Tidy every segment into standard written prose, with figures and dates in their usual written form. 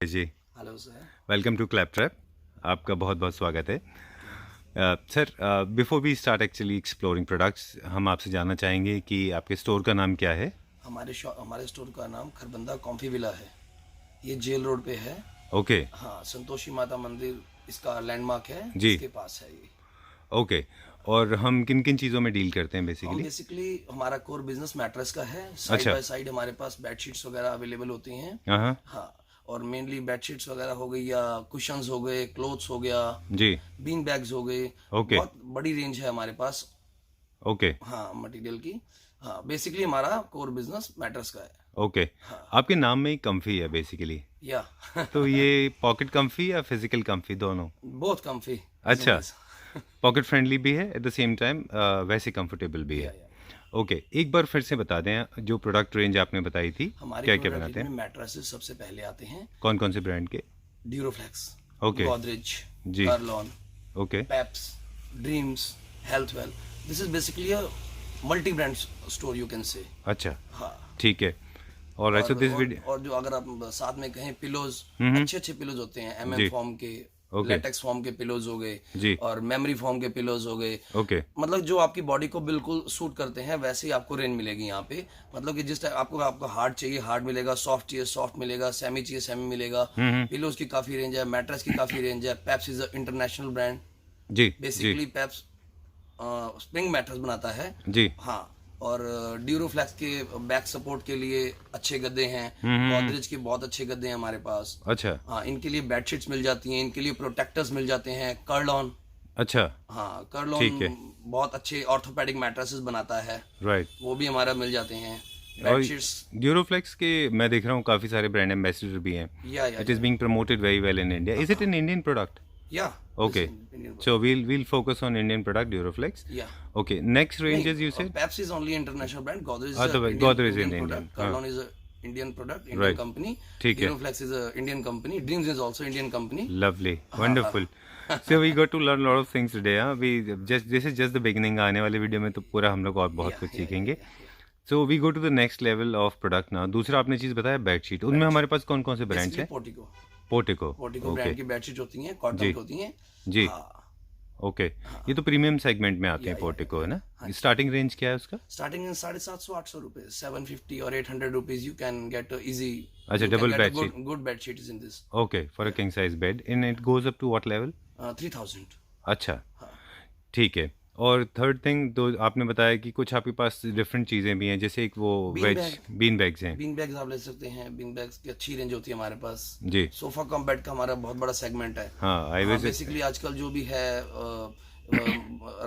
Ji, hello sir. Welcome to clap trap. आपका बहुत बहुत स्वागत है sir. Before we start actually exploring products, हम आपसे जानना चाहेंगे कि आपके स्टोर का नाम क्या है। हमारे स्टोर का नाम खरबंदा कॉम्फी विला है। ये जेल रोड पे है। ओके। हाँ, संतोषी माता मंदिर इसका लैंडमार्क है, जी। इसके पास है ये। ओके। और हम किन किन चीज़ों में डील करते हैं हम बेसिकली? बेसिकली हमारा कोर बिजनेस मैट्रेस का है। साइड अच्छा। बाय साइड हमारे पास बेडशीट्स वगैरह अवेलेबल होती हैं। हाँ हाँ। हाँ, और मेनली बेडशीट्स वगैरह हो गई या कुशंस हो गए, क्लोथ्स हो गया, जी। बीन बैग्स हो गए। ओके। बहुत बड़ी रेंज है हमारे पास। ओके। हाँ, मटेरियल की। हाँ, बेसिकली हमारा कोर बिजनेस मैट्रेस का है। ओके। हाँ। आपके नाम में ही कम्फी है बेसिकली, या तो ये पॉकेट कम्फी या फिजिकल कम्फी दोनों? बहुत कम्फी एज इट अच्छा। इज। पॉकेट फ्रेंडली भी है एट द सेम टाइम, वैसे कंफर्टेबल भी है। या ओके, एक बार फिर से बता दें जो प्रोडक्ट रेंज आपने बताई थी, हमारी क्या क्या प्रोडक्ट रेंज बनाते में हैं? मैट्रेसेस सबसे पहले आते हैं। कौन कौन से ब्रांड के? Duroflex, okay. गोदरेज, जी। Kurlon, okay. Peps, Dreams, Healthwell. This is basically a multi brand store you can say. अच्छा। हाँ। ठीक है। और राइट, सो दिस वीडियो। और जो अगर आप साथ में कहें पिलोज, हम्म। अच्छे अच्छे पिलोज होते हैं, जी। फॉर्म के, ओके। लेटेक्स फॉर्म के पिलोज हो गए, जी। और मेमोरी फॉर्म के पिलोज हो गए। ओके। मतलब जो आपकी बॉडी को बिल्कुल सूट करते हैं वैसे ही आपको रेंज मिलेगी यहाँ पे। मतलब कि जिस टाइप आपको हार्ड चाहिए हार्ड मिलेगा, सॉफ्ट चाहिए सॉफ्ट मिलेगा, सेमी चाहिए सेमी मिलेगा। पिलोज की काफी रेंज है, मैट्रेस की काफी रेंज है। Peps is a international brand. जी। जी। बेसिकली पेप्स स्प्रिंग मैट्रेस बनाता है। जी। हाँ। और ड्यूरोफ्लेक्स के बैक सपोर्ट के लिए अच्छे गद्दे हैं। गोदरेज के बहुत अच्छे गद्दे हैं हमारे पास। अच्छा। हाँ, इनके लिए बेडशीट्स मिल जाती हैं, इनके लिए प्रोटेक्टर्स मिल जाते हैं। कर्लॉन। अच्छा। हाँ, कर्लॉन ठीक है। बहुत अच्छे ऑर्थोपेडिक मैट्रेसेस बनाता है, राइट। वो भी हमारा मिल जाते हैं। और बेडशीट्स। ड्यूरोफ्लेक्स के मैं देख रहा हूँ काफ़ी सारे ब्रांड एम्बेसडर भी हैं। या या इट या is being promoted very well in India. Is it an Indian product? या Okay, so we'll focus on Indian product Duroflex. या Okay, next नहीं, ranges you said? Peps is only international brand. Godrej is Otherwise, Indian Godrej is Indian Indian. Product. हाँ, Kurlon is Indian product, Indian right. Company. ठीक है. Duroflex is Indian company. Dreams is also Indian company. Lovely, हाँ हाँ। wonderful. So we got to learn a lot of things today. हाँ, we just this is just the beginning. आने वाले video में तो पूरा हम लोग और बहुत कुछ सीखेंगे. या So we go to the next level of product now. दूसरा आपने चीज़ बताया बेडशीट, उनमें हमारे पास कौन कौन से ब्रांड्स बेसिकली हैं? Portico. Portico. Portico okay. Brand की बेडशीट होती हैं, कॉटन जी. की होती हैं। जी. हाँ। ओके. ये तो प्रीमियम सेगमेंट में आते हैं या पोर्टिको, है ना? हाँ। स्टार्टिंग रेंज क्या है उसका? स्टार्टिंग इन 750-800 रुपए, 750 और 800 rupees you can get easy. अच्छा, double bedsheet. Good bedsheet is in this. Okay, for a king size bed. And it goes up to what level? 3000। अच्छा, हाँ। ठीक है। और थर्ड थिंग तो आपने बताया कि कुछ आपके पास डिफरेंट चीज़ें भी हैं, जैसे एक वो bean wedge bag. Bean bags हैं। बीन बैग्स आप ले सकते हैं। बीन बैग्स की अच्छी रेंज होती है हमारे पास। जी। सोफा कम बेड का हमारा बहुत बड़ा सेगमेंट है। हाँ, आई हाँ, वाज। बेसिकली आजकल जो भी है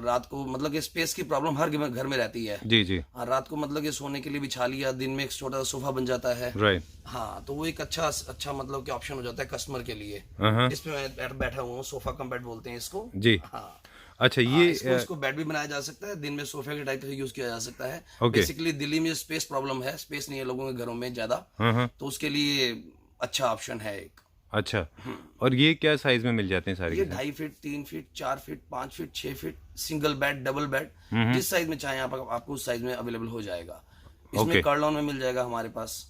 रात को मतलब कि स्पेस की प्रॉब्लम हर घर में रहती है। जी जी। हाँ, रात को मतलब कि सोने के लिए बिछा लिया, दिन में एक छोटा सा सोफा बन जाता है। राइट। हाँ, तो वो एक अच्छा मतलब कि ऑप्शन हो जाता है कस्टमर के लिए। हाँ। इसमें मैं बैठा हुआ हूँ, सोफा कम बेड बोलते हैं इसको। जी। हाँ। अच्छा, हाँ, ये इसको बेड भी बनाया जा सकता है, दिन में सोफे के टाइप से यूज किया जा सकता है। ओके। बेसिकली दिल्ली में स्पेस प्रॉब्लम है, स्पेस नहीं है लोगों के घरों में ज्यादा, हाँ। तो उसके लिए अच्छा ऑप्शन है एक। अच्छा, और ये क्या साइज में मिल जाते हैं सारे ये के सारे? 2.5 feet, 3 feet, 4 feet, 5 feet, 6 feet, single bed, double bed, जिस साइज में चाहे आपको उस साइज में अवेलेबल हो जाएगा। इसमें ओके। कर्लॉन में मिल जाएगा हमारे पास।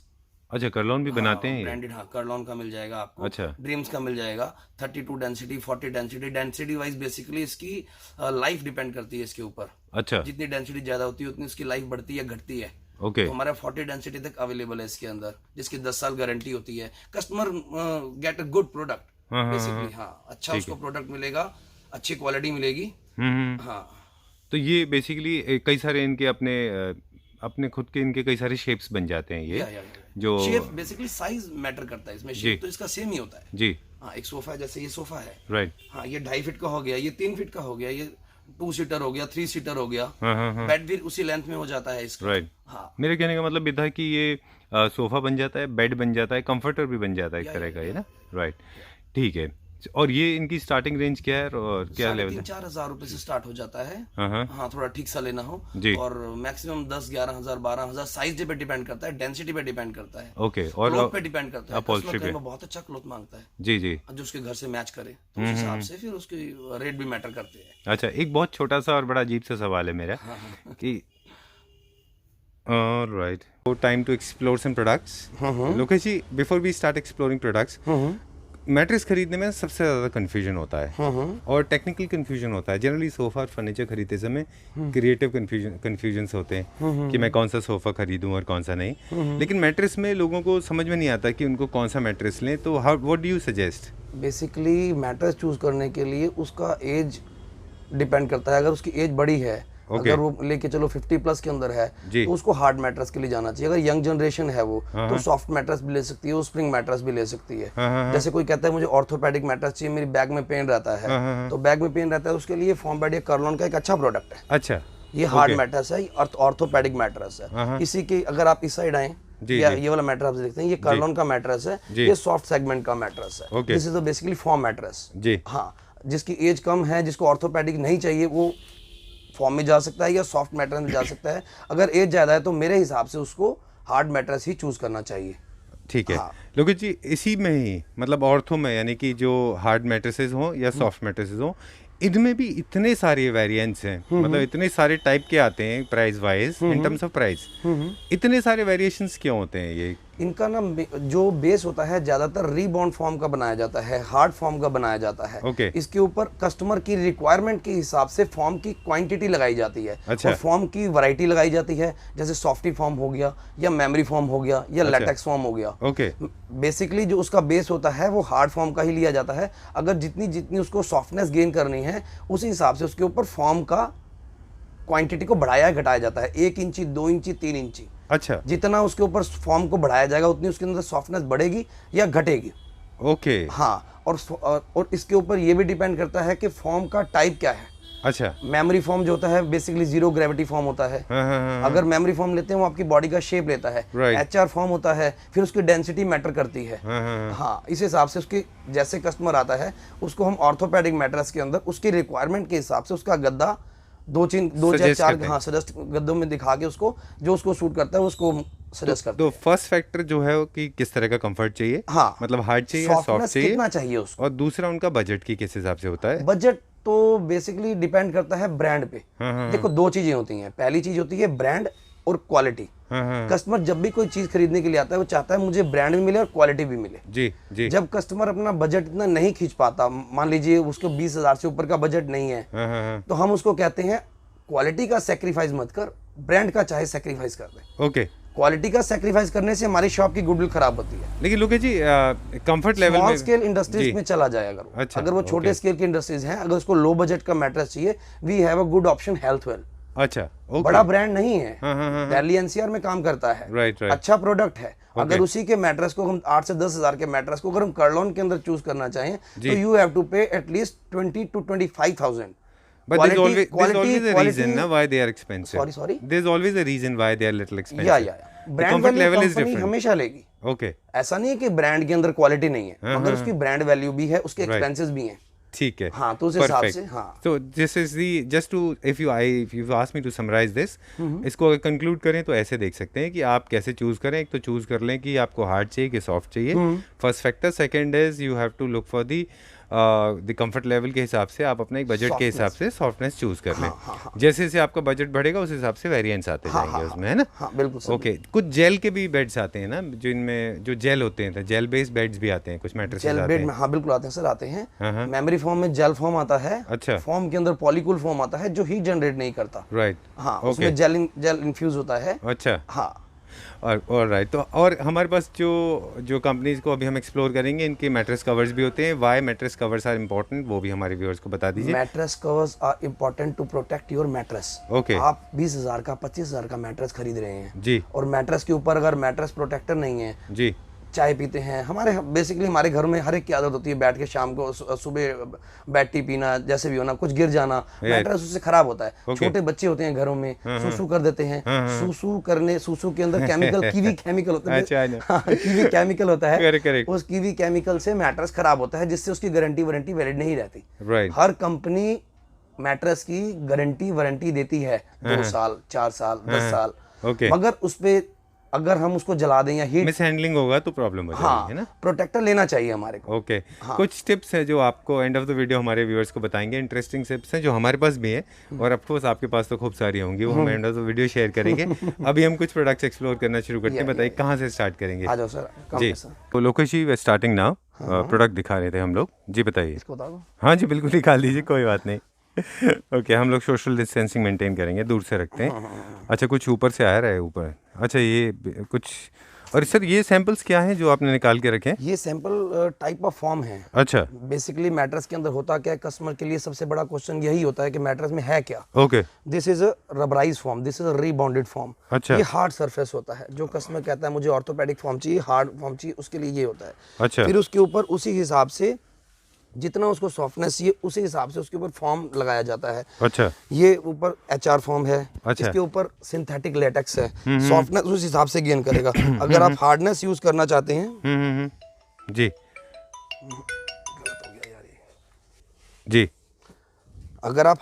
अच्छा, कर्लॉन भी बनाते हैं ये? ब्रांडेड, हाँ, कर्लॉन का मिल जाएगा आपको। अच्छा। ड्रीम्स का मिल जाएगा। 32 density, 40 density. Density wise basically इसकी लाइफ डिपेंड करती है इसके ऊपर। अच्छा। जितनी डेंसिटी ज्यादा होती है उतनी इसकी लाइफ बढ़ती है घटती है। ओके। तो हमारा 40 डेंसिटी तक अवेलेबल है इसके अंदर, जिसकी 10 साल गारंटी होती है। Customer get a good product basically. हाँ, अच्छा उसको प्रोडक्ट मिलेगा, अच्छी क्वालिटी मिलेगी। हाँ। तो ये बेसिकली कई सारे इनके अपने खुद के इनके कई सारे शेप्स बन जाते हैं ये, या जो शेप बेसिकली साइज मैटर करता है इसमें। शेप तो इसका सेम ही होता है। जी। हाँ, एक सोफा है, जैसे ये सोफा है। राइट। हाँ, ये 2.5 फीट का हो गया, ये 3 फीट का हो गया, ये 2 सीटर हो गया, 3 सीटर हो गया। हाँ। बेड भी उसी लेंथ में हो जाता है इसका। राइट। हाँ। मेरे कहने का मतलब ये था कि ये सोफा बन जाता है, बेड बन जाता है, कंफर्टर भी बन जाता है एक तरह का, ये ना? राइट। ठीक है। और ये इनकी स्टार्टिंग रेंज क्या है और क्या लेवल है? 3-4 हजार रुपए से स्टार्ट हो जाता है। हाँ। हाँ, थोड़ा ठीक सा लेना हो। जी। और मैक्सिमम 10-11 हजार, 12 हजार साइज पे डिपेंड करता है, डेंसिटी पे डिपेंड करता है, ओके। और क्लॉथ पे डिपेंड करता है। अपहोल्स्ट्री कस्टमर पे? कहीं बहुत अच्छा क्लॉथ मांगता है जी जी। जो उसके घर से मैच करे, तो उस हिसाब से फिर उसके रेट भी मैटर करते हैं। अच्छा, एक बहुत छोटा सा और बड़ा अजीब सा सवाल है मेरा हाँ। कि Right. So time to explore some products. Lokesh ji, before we start exploring products, mattress खरीदने में सबसे ज़्यादा कन्फ्यूजन होता है और टेक्निकल कन्फ्यूजन होता है। जनरली सोफ़ा और फर्नीचर खरीदते समय क्रिएटिव कन्फ्यूजन्स होते हैं कि मैं कौन सा सोफ़ा खरीदूं और कौन सा नहीं। लेकिन मैट्रेस में लोगों को समझ में नहीं आता कि उनको कौन सा मैट्रेस लें, तो how what do you suggest? Basically mattress choose करने के लिए उसका एज डिपेंड करता है। अगर उसकी एज बड़ी है, अगर वो लेके चलो 50 प्लस के अंदर है, तो उसको हार्ड मैट्रेस के लिए जाना चाहिए। अगर यंग जनरेशन है वो, तो सॉफ्ट मैट्रेस भी ले सकती है, वो स्प्रिंग मैट्रेस भी ले सकती है। जैसे कोई कहता है मुझे ऑर्थोपेडिक मैट्रेस चाहिए, मेरी बैक में पेन रहता है, तो बैक में पेन रहता है, उसके लिए फॉर्मबेड या कर्लॉन का एक अच्छा प्रोडक्ट है। अच्छा, ये हार्ड मैट्रेस है, ऑर्थोपेडिक मैट्रेस है। इसी के अगर आप इस साइड आए, ये वाला मैट्रेस आप देखते हैं, ये कर्लॉन का मैट्रेस है, ये सॉफ्ट सेगमेंट का मैट्रेस है। This is basically form mattress. हाँ, जिसकी एज कम है, जिसको ऑर्थोपेडिक नहीं चाहिए, वो फॉर्म में जा सकता है या सॉफ्ट मैट्रेस में जा सकता है। अगर एज ज़्यादा है तो मेरे हिसाब से उसको हार्ड मैट्रेस ही चूज करना चाहिए। ठीक है। लोकेश जी, इसी में ही मतलब ऑर्थो में, यानी कि जो हार्ड मैट्रेसेस हों या सॉफ्ट मैट्रेसेस हों, इनमें भी इतने सारे वेरिएंट्स हैं, मतलब इतने सारे टाइप के आते हैं price wise, in terms of price. इतने सारे वेरिएशंस क्यों होते हैं ये? इनका ना जो बेस होता है ज्यादातर रीबॉन्ड फॉर्म का बनाया जाता है, हार्ड फॉर्म का बनाया जाता है। इसके ऊपर कस्टमर की रिक्वायरमेंट के हिसाब से फॉर्म की क्वांटिटी लगाई जाती है। और फॉर्म की वैरायटी लगाई जाती है, जैसे सॉफ्टी फॉर्म हो गया, या मेमोरी फॉर्म हो गया, या लेटेक्स फॉर्म हो गया। बेसिकली जो उसका बेस होता है वो हार्ड फॉर्म का ही लिया जाता है। अगर जितनी जितनी उसको सॉफ्टनेस गेन करनी है, उसी हिसाब से उसके ऊपर फॉर्म का क्वांटिटी को बढ़ाया घटाया जाता है। 1 इंची, 2 इंची, 3 इंची। अच्छा, जितना उसके ऊपर फॉर्म को बढ़ाया जाएगा, उतनी उसके अंदर सॉफ्टनेस बढ़ेगी या घटेगी। ओके। हाँ, और इसके ऊपर ये भी डिपेंड करता है कि फॉर्म का टाइप क्या है। अच्छा, मेमोरी फॉर्म जो होता है बेसिकली जीरो ग्रेविटी फॉर्म होता है। अगर मेमोरी फॉर्म लेते हैं वो आपकी बॉडी का शेप लेता है। HR फॉर्म होता है, फिर उसकी डेंसिटी मैटर करती है। हाँ, इस हिसाब से उसकी जैसे कस्टमर आता है, उसको हम ऑर्थोपेडिक मैट्रेस के अंदर उसकी रिक्वायरमेंट के हिसाब से उसका गद्दा दो या चार सजेस्ट गद्दों में दिखा के उसको जो उसको सूट करता है उसको सजेस्ट करते हैं। तो फर्स्ट फैक्टर जो है वो कि किस तरह का कंफर्ट चाहिए, हाँ, मतलब हार्ड चाहिए या सॉफ्ट चाहिए, कितना चाहिए उसको। और दूसरा उनका बजट की किस हिसाब से होता है? बजट तो बेसिकली डिपेंड करता है ब्रांड पे। देखो, 2 चीजें होती हैं। पहली चीज होती है ब्रांड और क्वालिटी। कस्टमर जब भी कोई चीज खरीदने के लिए आता है, वो चाहता है मुझे ब्रांड भी मिले और क्वालिटी भी मिले। जी। जब कस्टमर अपना बजट इतना नहीं खींच पाता, मान लीजिए उसको 20,000 से ऊपर का बजट नहीं है, तो हम उसको कहते हैं क्वालिटी का सेक्रीफाइस मत कर, ब्रांड का चाहे सेक्रीफाइस कर दे। ओके। क्वालिटी का सेक्रीफाइस करने से हमारी शॉप की गुडविल खराब होती है। लेकिन लोकेश जी, कंफर्ट लेवल में स्केल इंडस्ट्रीज में चला जाए अगर वो छोटे स्केल की इंडस्ट्रीज हैं, अगर उसको लो बजट का मैट्रेस चाहिए, we have a good option Healthwell. अच्छा, बड़ा ब्रांड नहीं है, दिल्ली NCR में काम करता है, राइट। अच्छा प्रोडक्ट है। अगर उसी के मैट्रेस को हम 8 से 10,000 के मैट्रेस को अगर हम कर्लॉन के अंदर चूज करना चाहें, तो यू हैव टू पे at least 20 to 25,000। But there's always a reason na why they are expensive. Sorry. There's always a reason why they are little expensive. Yeah. Brand level is different, हमेशा लेगी। Okay. ऐसा नहीं है कि brand के अंदर quality नहीं है, मगर उसकी ब्रांड वैल्यू भी है, उसके एक्सपेंसेस भी हैं। ठीक है। हाँ, तो उस हिसाब से। हाँ, तो this is the just to if you ask me to summarize this, इसको अगर कंक्लूड करें तो ऐसे देख सकते हैं कि आप कैसे चूज करें। एक तो चूज कर लें कि आपको हार्ड चाहिए कि सॉफ्ट चाहिए, first factor. Second is you have to look for the comfort level के हिसाब से आप अपने एक बजट के हिसाब से सॉफ्टनेस चूज कर लें। जैसे जैसे आपका बजट बढ़ेगा उस हिसाब से वेरिएंट्स आते जाएंगे उसमें, है ना? बिल्कुल। ओके। कुछ जेल के भी बेड्स आते हैं ना, जो इनमें जो जेल होते हैं, जेल बेस्ड बेड्स भी आते हैं, कुछ मैट्रेसेस आते हैं। हाँ, बिल्कुल आते हैं सर, आते हैं। मेमोरी फॉर्म में जेल फॉर्म आता है। अच्छा। फॉर्म के अंदर पॉलीकूल फॉर्म आता है जो हीट जनरेट नहीं करता। राइट। हाँ, उसमें जेल इन्फ्यूज होता है। अच्छा। हाँ, और राइट। तो और हमारे पास जो कंपनीज को अभी हम एक्सप्लोर करेंगे, इनके मैट्रेस कवर्स भी होते हैं। Why mattress covers are important, वो भी हमारे व्यूअर्स को बता दीजिए। Mattress covers are important to protect your mattress. Okay. आप 20,000 का 25,000 का मैट्रेस खरीद रहे हैं जी, और मैट्रेस के ऊपर अगर मैट्रेस प्रोटेक्टर नहीं है जी, चाय पीते हैं, हमारे घर में हर एक की आदत होती है बैठ के शाम को सुबह बैठ टी पीना, जैसे भी होना, कुछ गिर जाना, मैट्रेस उससे खराब होता है। छोटे बच्चे होते हैं घरों में, सूसू कर देते हैं। सूसू के अंदर केमिकल कीवी केमिकल होता है। कीवी केमिकल होता है, उस कीवी केमिकल से मैट्रेस खराब होता है, जिससे उसकी गारंटी वारंटी वैलिड नहीं रहती। हर कंपनी मैट्रेस की गारंटी वारंटी देती है 2 साल, 4 साल, 10 साल, मगर उस पे अगर हम उसको जला दें या हीट, मिस हैंडलिंग होगा तो प्रॉब्लम हो जाएगी, है ना? प्रोटेक्टर लेना चाहिए हमारे को। ओके, कुछ टिप्स है जो आपको एंड ऑफ द वीडियो हमारे व्यूअर्स को बताएंगे, इंटरेस्टिंग टिप्स हैं जो हमारे पास भी है और ऑफ कोर्स आपके पास तो खूब सारी होंगी, वो हम and of the video share करेंगे। अभी हम कुछ प्रोडक्ट्स एक्सप्लोर करना शुरू करते हैं। बताइए कहाँ से स्टार्ट करेंगे? आ जाओ सर, जी, तो लोकेश जी वे स्टार्टिंग नाउ, प्रोडक्ट दिखा रहे थे हम लोग, जी बताइए। इसको बता दो। हाँ जी बिल्कुल निकाल दीजिए, कोई बात नहीं। ओके, हम लोग सोशल डिस्टेंसिंग मेंटेन करेंगे, दूर से रखते हैं। अच्छा, कुछ ऊपर से आ रहा है ऊपर, अच्छा ये कुछ, और सर ये सैंपल्स क्या हैं जो आपने निकाल के रखे हैं? ये सैंपल टाइप ऑफ फॉर्म है। अच्छा, बेसिकली मैट्रेस के अंदर होता क्या है, कस्टमर के लिए सबसे बड़ा क्वेश्चन यही होता है कि मैट्रेस में है क्या। Okay, this is a rubberized foam, this is a rebounded foam. अच्छा, ये हार्ड सरफेस होता है। जो कस्टमर कहता है मुझे ऑर्थोपेडिक फॉर्म चाहिए, हार्ड फॉर्म चाहिए, उसके लिए ये होता है। अच्छा, फिर उसके ऊपर उसी हिसाब से जितना उसको सॉफ्टनेस चाहिए उसी हिसाब से उसके ऊपर फॉर्म लगाया जाता है। अच्छा, ये ऊपर HR फॉर्म है, अच्छा, इसके ऊपर सिंथेटिक लेटेक्स है, सॉफ्टनेस उस हिसाब से गेन करेगा। अगर आप हार्डनेस यूज करना चाहते हैं, जी जी, अगर आप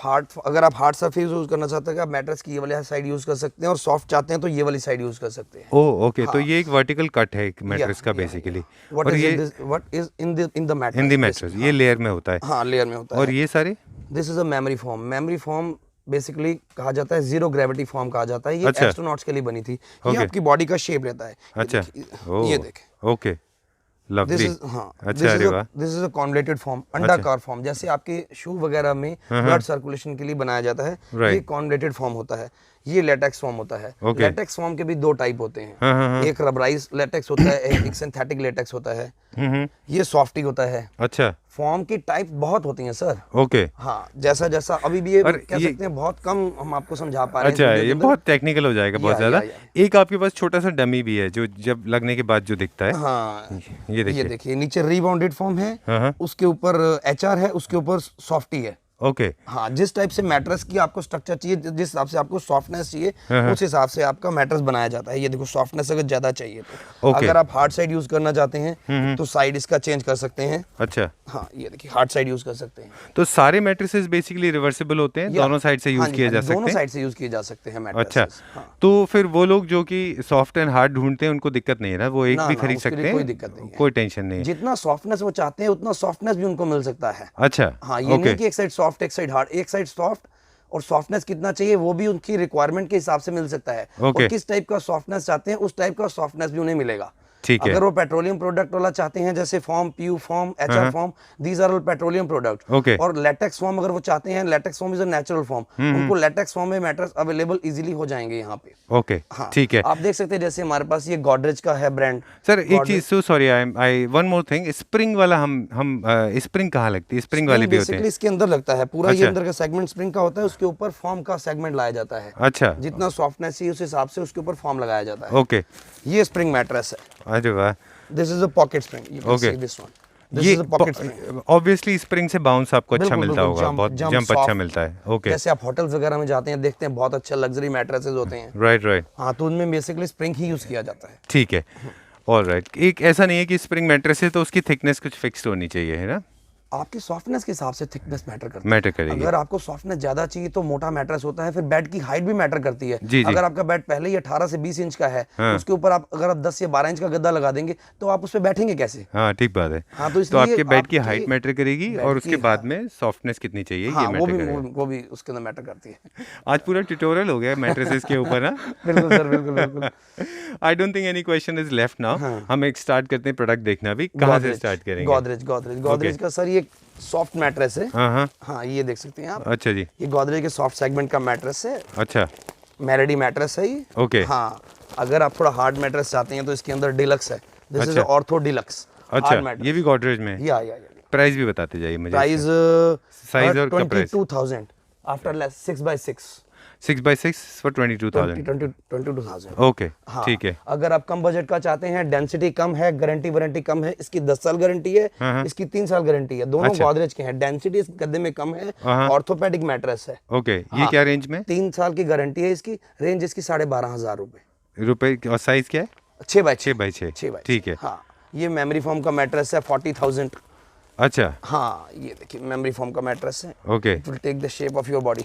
हार्ड सरफेस यूज करना चाहते हैं, आप मैट्रेस की ये वाली साइड यूज कर सकते हैं, और सॉफ्ट चाहते हैं तो ये वाली साइड यूज कर सकते हैं। ओह ओके, तो ये एक वर्टिकल कट है एक मैट्रेस का बेसिकली, और ये what is in the mattress, Hindi mattress ये लेयर में होता है। हाँ, लेयर में होता है। और ये सारे, this is a memory form. Memory form basically कहा जाता है, जीरो ग्रेविटी फॉर्म कहा जाता है। ये अच्छा, एस्ट्रोनॉट्स के लिए बनी थी। ये आपकी बॉडी का शेप रहता है। अच्छा, ये देखें, ओके, लवली, अच्छा, अरे वाह, this is a convoluted form, अंडाकार फॉर्म, जैसे आपके शू वगैरह में ब्लड सर्कुलेशन के लिए बनाया जाता है, ये कॉन्वलेटेड फॉर्म होता है। ये लेटेक्स फॉर्म होता है। लेटेक्स फॉर्म के भी दो टाइप होते हैं, एक रबराइज लेटेक्स होता है, एक सिंथेटिक लेटेक्स होता है, ये सॉफ्टी होता है। अच्छा, फॉर्म की टाइप बहुत होती हैं सर। ओके, हाँ, जैसा जैसा अभी भी ये कह सकते हैं, बहुत कम हम आपको समझा पा रहे हैं। अच्छा, ये बहुत टेक्निकल हो जाएगा बहुत ज्यादा। एक आपके पास छोटा सा डमी भी है जो जब लगने के बाद जो दिखता है। हाँ, ये देखिए नीचे रीबाउंडेड फॉर्म है, उसके ऊपर HR है, उसके ऊपर सॉफ्टी है। ओके, हाँ, जिस टाइप से मैट्रेस की आपको स्ट्रक्चर चाहिए, जिस हिसाब से आपको सॉफ्टनेस चाहिए, उस हिसाब से आपका मैट्रेस बनाया जाता है। ये देखो, सॉफ्टनेस अगर ज्यादा चाहिए तो अगर आप हार्ड साइड यूज करना चाहते हैं तो साइड इसका चेंज कर सकते हैं। अच्छा, हाँ, ये देखिए हार्ड साइड यूज कर सकते हैं। तो सारे मैट्रेसेस बेसिकली रिवर्सिबल होते हैं, दोनों साइड से यूज किए जा सकते हैं। दोनों साइड से यूज किए जा सकते हैं मैट्रेसेस। अच्छा, तो फिर वो लोग जो कि सॉफ्ट एंड हार्ड ढूंढते हैं उनको दिक्कत नहीं है ना, वो एक भी खरीद सकते हैं, कोई दिक्कत नहीं है, कोई टेंशन नहीं है। जितना सॉफ्टनेस वो चाहते हैं उतना सॉफ्टनेस भी उनको मिल सकता है। अच्छा, हाँ, ये नहीं कि एक साइड सॉफ्ट एक साइड हार्ड, एक साइड सॉफ्ट, और सॉफ्टनेस कितना चाहिए वो भी उनकी रिक्वायरमेंट के हिसाब से मिल सकता है। और किस टाइप का सॉफ्टनेस चाहते हैं उस टाइप का सॉफ्टनेस भी उन्हें मिलेगा। ठीक है, अगर वो पेट्रोलियम प्रोडक्ट वाला चाहते हैं, जैसे foam, PU foam, HR foam, these are all petroleum product. Okay, और लेटेक्स फॉर्म अगर वो चाहते हैं, latex foam is a natural foam, उनको लेटेक्स फॉर्म में मैट्रेस अवेलेबल इजीली हो जाएंगे यहाँ पे। ओके, ठीक है, आप देख सकते हैं जैसे हमारे पास ये गॉडरेज का है ब्रांड। सर एक चीज, so sorry, I one more thing, spring वाला हम स्प्रिंग कहाँ लगती है? स्प्रिंग वाली भी होते हैं? इसके अंदर लगता है पूरा, ये अंदर का सेगमेंट स्प्रिंग का होता है, उसके ऊपर फॉर्म का सेगमेंट लाया जाता है। अच्छा, जितना सॉफ्टनेस चाहिए उस हिसाब से उसके ऊपर फॉर्म लगाया जाता है। ओके, ये स्प्रिंग मैट्रेस है। अरे वाह, this is a pocket spring, you can see this one, this is a pocket spring. Obviously spring से बाउंस आपको अच्छा मिलता होगा, बहुत जंप अच्छा मिलता है। ओके, जैसे आप होटल्स वगैरह में जाते हैं, देखते हैं बहुत अच्छे लग्जरी मैट्रेसेस होते हैं। राइट राइट, हाँ, तो उनमें बेसिकली स्प्रिंग ही यूज किया जाता है। ठीक है, ऑल राइट। एक ऐसा नहीं है कि स्प्रिंग मैट्रेस है तो उसकी थिकनेस कुछ फिक्स्ड होनी चाहिए, है ना? आपकी सॉफ्टनेस के हिसाब से थिकनेस मैटर करती है। मैटर करेगी। अगर आपको सॉफ्टनेस ज्यादा चाहिए तो मोटा मैट्रेस होता है। फिर बेड की हाइट भी मैटर करती है। जी, अगर आपका बेड पहले ही 18 से 20 इंच का है, तो उसके ऊपर अगर आप 10 या 12 इंच का गद्दा लगा देंगे तो आप उस पर बैठेंगे कैसे? हाँ, ठीक बात है। हाँ, तो आपके बेड की हाइट मैटर करेगी और उसके बाद में सॉफ्टनेस कितनी चाहिए, ये मैटर करेगा। वो भी उसके अंदर मैटर करती है। आज पूरा ट्यूटोरियल हो गया मैट्रेसेस के ऊपर ना। बिल्कुल सर, बिल्कुल। I don't think any question is left now. हम एक स्टार्ट करते हैं प्रोडक्ट देखना भी। कहाँ से स्टार्ट करेंगे? गोदरेज का सर ये सॉफ्ट मैट्रेस है। हाँ, ये देख सकते हैं आप। अच्छा जी, ये गोदरेज के सॉफ्ट सेगमेंट का मैट्रेस है। अच्छा, मेलेडी मैट्रेस है ये। ओके, हाँ, अगर आप थोड़ा हार्ड मैट्रेस चाहते हैं तो इसके अंदर डिलक्स है। This is ortho deluxe. अच्छा, ये भी गोदरेज में है? या प्राइस भी बताते जाइए मुझे। प्राइस साइज और price 22,000 after less 6x6 6x6 for 22,000। Okay, ठीक है। अगर आप कम बजट का चाहते हैं, डेंसिटी कम है, गारंटी वारंटी कम है, इसकी 10 साल गारंटी है, इसकी 3 साल गारंटी है, दोनों गोदरेज के हैं। डेंसिटी इस गद्दे में कम है, ऑर्थोपेडिक मैट्रेस है। ओके, ये क्या रेंज में? 3 साल की गारंटी है इसकी। रेंज इसकी 12,500 रुपए। और साइज क्या है? 6x6। ठीक है। हाँ, ये मेमोरी फोम का मैट्रेस है 40,000। अच्छा, हाँ, ये देखिए मेमोरी फोम का मैट्रेस है। Okay, it will take the shape of your body.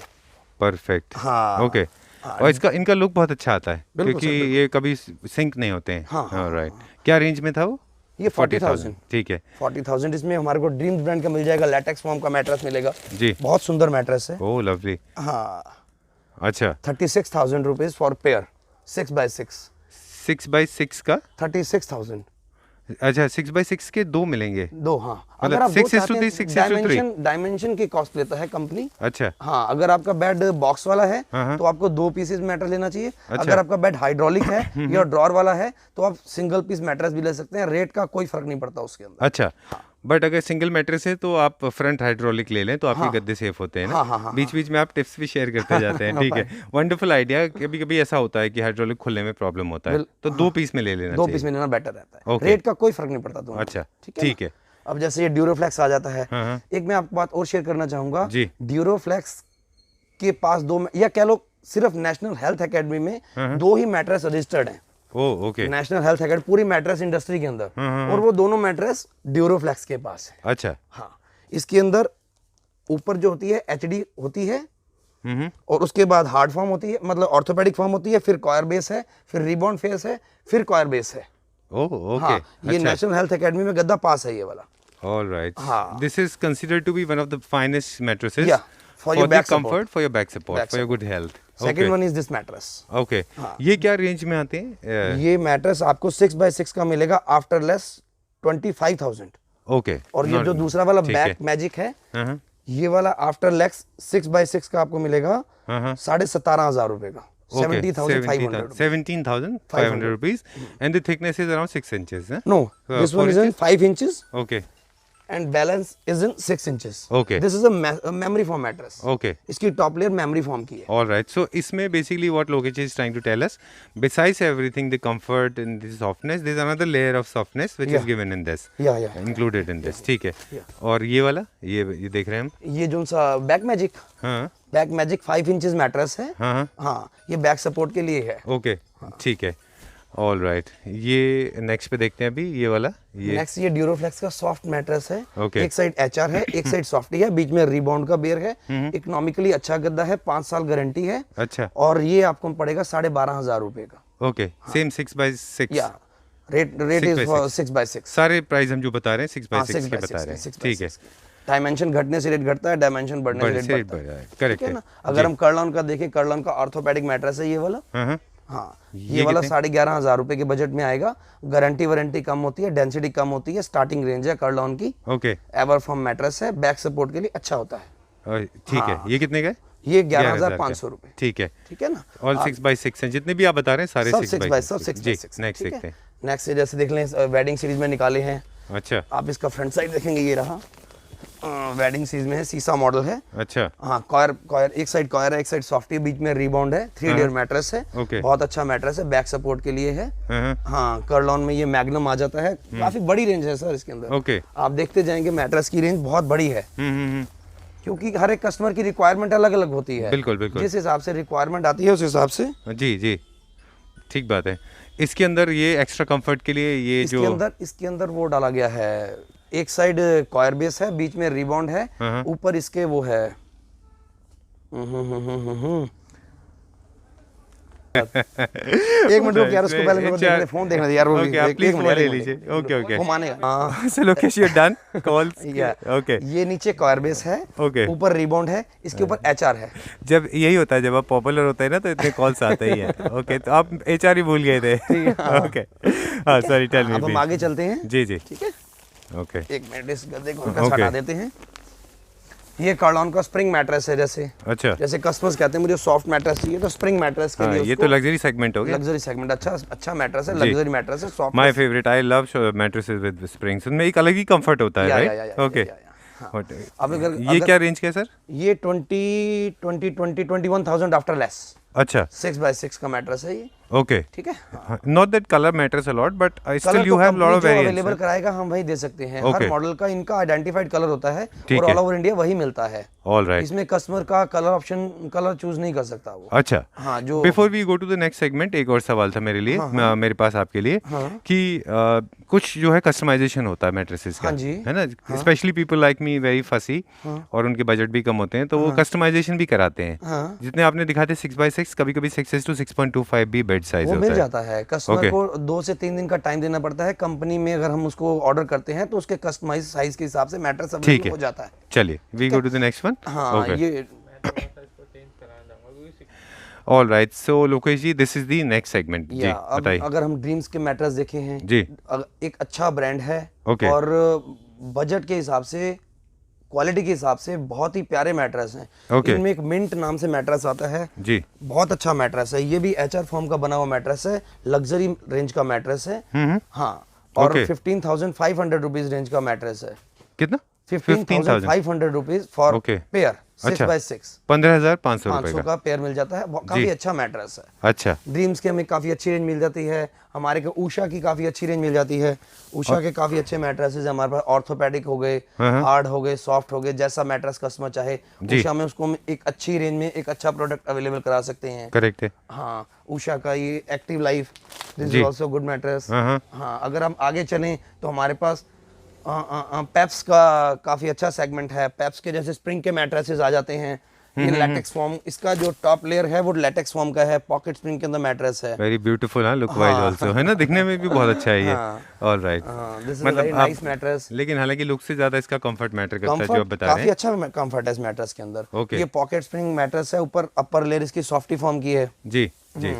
Perfect. हाँ, ओके, और इसका इनका लुक बहुत अच्छा आता है बिल्कुल क्योंकि सर, ये कभी सिंक नहीं होते हैं। हाँ, राइट, क्या रेंज में था वो? ये 40,000। ठीक है 40,000 इसमें हमारे को ड्रीम्स ब्रांड का मिल जाएगा, लेटेक्स फॉर्म का मैट्रेस मिलेगा जी। बहुत सुंदर मैट्रेस है। ओह लवली। हाँ अच्छा 36,000 rupees for pair 6x6। 6x6 का 36,000 अच्छा 6x6 के दो मिलेंगे। दो, हाँ मतलब अगर आप 6:3, 6:3। डायमेंशन की कॉस्ट लेता है कंपनी। अच्छा हाँ अगर आपका बेड बॉक्स वाला है हाँ। तो आपको 2 पीसेस मैट्रेस लेना चाहिए। अच्छा। अगर आपका बेड हाइड्रोलिक है या ड्रॉर वाला है तो आप सिंगल पीस मैट्रेस भी ले सकते हैं, रेट का कोई फर्क नहीं पड़ता उसके अंदर। अच्छा बट अगर सिंगल मैट्रेस है तो आप फ्रंट हाइड्रोलिक ले लें तो आपके हाँ। गद्दे सेफ होते हैं ना। हाँ, हाँ, हाँ, बीच बीच में आप टिप्स भी शेयर करते जाते हैं। ठीक है, वंडरफुल आइडिया। कभी कभी ऐसा होता है कि हाइड्रोलिक खुलने में प्रॉब्लम होता है तो 2 पीस में ले लेना 2 चाहिए। पीस में लेना बेटर रहता है, Okay. रेट का कोई फर्क नहीं पड़ता दोनों। अच्छा ठीक ठीक है है। ना? अब जैसे ये ड्यूरोफ्लेक्स आ जाता है। हाँ। एक मैं आपको बात और शेयर करना चाहूंगा जी। ड्यूरोफ्लेक्स के पास या कह लो सिर्फ नेशनल हेल्थ एकेडमी में 2 ही मैट्रेस रजिस्टर्ड हैं। Oh okay. National health academy पूरी मैट्रेस इंडस्ट्री के अंदर, और वो दोनों मैट्रेस ड्यूरोफ्लेक्स के पास है। अच्छा हाँ इसके अंदर ऊपर जो होती है एचडी होती है, और उसके बाद हार्ड फॉर्म होती है, मतलब ऑर्थोपेडिक फॉर्म होती है, फिर कॉयर बेस है, फिर रिबॉन्ड फेस है, फिर कॉयर बेस है। Oh okay. हाँ ये नेशनल हेल्थ एकेडमी में गद्दा पास है ये वाला। All right. हाँ। This is considered to be one of the finest mattresses. Yeah, for your the back comfort, support. for your back support, Back for your good health. Second one is this mattress. Okay. ये क्या range में आते हैं? ये mattress आपको 6x6 का मिलेगा after less 25,000। Okay. और ये जो दूसरा वाला ठीक है। बैक मैजिक है, हाँ ये वाला आफ्टर लेस 6x6 का आपको मिलेगा हाँ। 17,500 रुपए का। Okay. 70,500। 17,500 rupees. And the thickness is around 6 inches. Huh? No, this one is in 5 inches Okay. and balance is in 6 inches. Okay. This is a memory foam mattress. Okay. इसकी top layer memory form की है। All right. So इसमें basically what Lokesh is trying to tell us, besides everything, the comfort and the softness, there's another layer of softness which is Yeah. given in this. Yeah. Included in this. ठीक है। Yeah. और ये वाला ये देख रहे हैं हम। ये जो सा बैक मैजिक, हाँ बैक मैजिक 5 इंचेस मैट्रेस है। हाँ। हाँ ये बैक सपोर्ट के लिए है। ओके ठीक है। ऑल राइट, ये नेक्स्ट पे देखते हैं अभी ये वाला। ये नेक्स्ट ये ड्यूरोफ्लेक्स का सॉफ्ट मैट्रेस है। Okay. एक साइड एचआर है, एक साइड सॉफ्टी है, बीच में रिबाउंड का बेयर है। इकोनॉमिकली अच्छा गद्दा है, 5 साल गारंटी है, अच्छा और ये आपको पड़ेगा 12,500 रुपए का। ओके। Same 6x6। या रेट 6 इज by 6x6। सारे प्राइस हम जो बता रहे हैं 6x6 6 के by बता 6 रहे हैं। 6 by ठीक है। 6 डायमेंशन घटने से रेट घटता है, डायमेंशन बढ़ने से रेट बढ़ता है। करेक्ट ठीक है है ना। अगर हम कर्लॉन का देखें, कर्लॉन का ऑर्थोपेडिक मैट्रेस है ये वाला। हाँ हाँ ये वाला 11,500 रुपए के बजट में आएगा। गारंटी वारंटी कम होती है, डेंसिटी कम होती है, स्टार्टिंग रेंज है कर्लॉन की। ओके एवर फॉर्म मैट्रेस है, बैक सपोर्ट के लिए अच्छा होता है। ठीक है। ये कितने का है? ये 11,500 रुपए। ठीक है। ठीक है ना। और 6x6 हैं जितने भी आप बता रहे हैं सारे सब 6x6। 6x6। नेक्स्ट देखते हैं। नेक्स्ट जैसे देख लें वेडिंग सीरीज में निकाले हैं। अच्छा आप इसका फ्रंट साइड देखेंगे, ये रहा वेडिंग सीरीज में है, सीसा मॉडल है। अच्छा हाँ कॉयर एक साइड कॉयर है, एक साइड सॉफ्टी, बीच में रिबाउंड है, 3 लेयर मैट्रेस है। Okay. बहुत अच्छा मैट्रेस है, बैक सपोर्ट के लिए है। हाँ हाँ कर्लॉन में ये मैग्नम आ जाता है। काफी बड़ी रेंज है सर इसके अंदर। ओके। आप देखते जाएंगे मैट्रेस की रेंज बहुत बड़ी है, क्योंकि हर एक कस्टमर की रिक्वायरमेंट अलग अलग होती है। बिल्कुल बिल्कुल। जिस हिसाब से रिक्वायरमेंट आती है उस हिसाब से। जी जी ठीक बात है। इसके अंदर ये एक्स्ट्रा कंफर्ट के लिए ये इसके अंदर वो डाला गया है, एक साइड कॉयर बेस है, बीच में रिबाउंड है, ऊपर इसके वो है एक मिनट रुक यार, उसको पहले मेरे को देखने दे, फोन देखना दे यार। वो ओके आप प्लीज फोन ले लीजिए। ओके ओके घुमानेगा। So Lokesh you done calls. Okay ये नीचे कॉयर बेस है, ओके। ऊपर रिबाउंड है, इसके ऊपर एचआर है। जब यही होता है, जब आप पॉपुलर होते हैं ना तो इतने कॉल्स आते ही हैं। ओके तो आप एचआर ही भूल गए थे। ओके हाँ सॉरी टेल मी। अब हम आगे चलते हैं। जी जी ठीक है। ओके एक मिनट इस गद्दे को हल्का सा हटा देते हैं। ये कर्लॉन का स्प्रिंग मैट्रेस है। अच्छा जैसे कस्टमर्स कहते हैं मुझे सॉफ्ट मैट्रेस चाहिए, तो स्प्रिंग मैट्रेस के लिए ये तो लग्जरी सेगमेंट हो गया। लग्जरी सेगमेंट अच्छा मैट्रेस है, लग्जरी मैट्रेस है, soft. My favourite, I love mattresses with springs. उनमें एक अलग ही कंफर्ट होता है, राइट? ओके। अब ये क्या रेंज का है सर? ये 21,000 आफ्टर लेस। अच्छा 6x6 का मैट्रेस है ये। ओके ठीक है। Not that colour matters a lot but still you have lot of variants. Available कराएगा हम वही दे सकते हैं। Okay. हर मॉडल का इनका आइडेंटिफाइड कलर होता है ठीक और है। ऑल ओवर इंडिया वही मिलता है। All right. इसमें कस्टमर का कलर चूज नहीं कर सकता वो। अच्छा हाँ जो before we go to the next segment, एक और सवाल था मेरे लिए, मेरे पास आपके लिए कि कुछ जो है कस्टमाइजेशन होता है मैट्रेसेस का, हाँ जी। है ना? Specially people like me very फसी और उनके बजट भी कम होते हैं, तो वो कस्टमाइजेशन भी कराते हैं। जितने आपने दिखाते 6x6 6.6, कभी-कभी 6 to 6.25 भी बेड साइज वो होता मिल है। जाता है। Customer Okay. को 2 से 3 दिन का टाइम देना पड़ता है। कंपनी में अगर हम उसको ऑर्डर करते हैं तो उसके कस्टमाइज साइज के हिसाब से मैट्रेस ठीक अवेलेबल है, हो जाता है। चलिए we go to the next one. हाँ ओके, ये all right. So Lokesh ji, this is the next segment. जी या अब बताइए। अगर हम ड्रीम्स के मैट्रेस देखे हैं, जी। एक अच्छा ब्रांड है Okay. और बजट के हिसाब से, क्वालिटी के हिसाब से बहुत ही प्यारे मैट्रेस हैं। Okay. इनमें एक मिंट नाम से मैट्रेस आता है, जी। बहुत अच्छा मैट्रेस है। ये भी HR फॉर्म का बना हुआ मैट्रेस है, लग्जरी रेंज का मैट्रेस है। हाँ, और Okay. 15,500 रुपीज रेंज का मैट्रेस है। कितना? 15,500 रुपीज फॉर Okay. पेयर, 6 अच्छा। by 6, 15,500 रुपए 500 का। का पेयर मिल जाता है। काफी अच्छा मैट्रेस है। अच्छा। ड्रीम्स के हमें काफ़ी अच्छी रेंज मिल जाती है। हमारे को उषा की काफ़ी अच्छी रेंज मिल जाती है। उषा के काफ़ी अच्छे मैट्रेसेस हैं हमारे पास। ऑर्थोपेडिक हो गए, हार्ड हो गए, सॉफ्ट हो गए, जैसा मैट्रेस कस्टमर चाहे जी। उषा में उसको हम एक अच्छी रेंज में एक अच्छा प्रोडक्ट अवेलेबल करा सकते हैं। करेक्ट है। हाँ, उषा का ये एक्टिव लाइफ, दिस जी। Is also good mattress. हाँ। हाँ, अगर हम आगे चलें तो हमारे पास पेप्स का काफ़ी अच्छा सेगमेंट है। पेप्स के जैसे स्प्रिंग के मैट्रेसेस आ जाते हैं। ये लैटेक्स फॉर्म, इसका जो टॉप लेयर है वो लैटेक्स फॉर्म का है, पॉकेट स्प्रिंग के अंदर मैट्रेस है। वेरी ब्यूटीफुल, हाँ, लुक वाइज आल्सो, है ना, दिखने में भी बहुत अच्छा है ये। हाँ। All right. This is very nice mattress. लेकिन हालांकि लुक से ज्यादा इसका कंफर्ट मैटर करता है, जो आप कंफर्ट बता रहे काफी हैं। अच्छा कंफर्ट है इस मैट्रेस के अंदर। Okay. ये पॉकेट स्प्रिंग मैट्रेस है, ऊपर अपर लेयर इसकी सॉफ्टी फॉर्म की है। जी जी।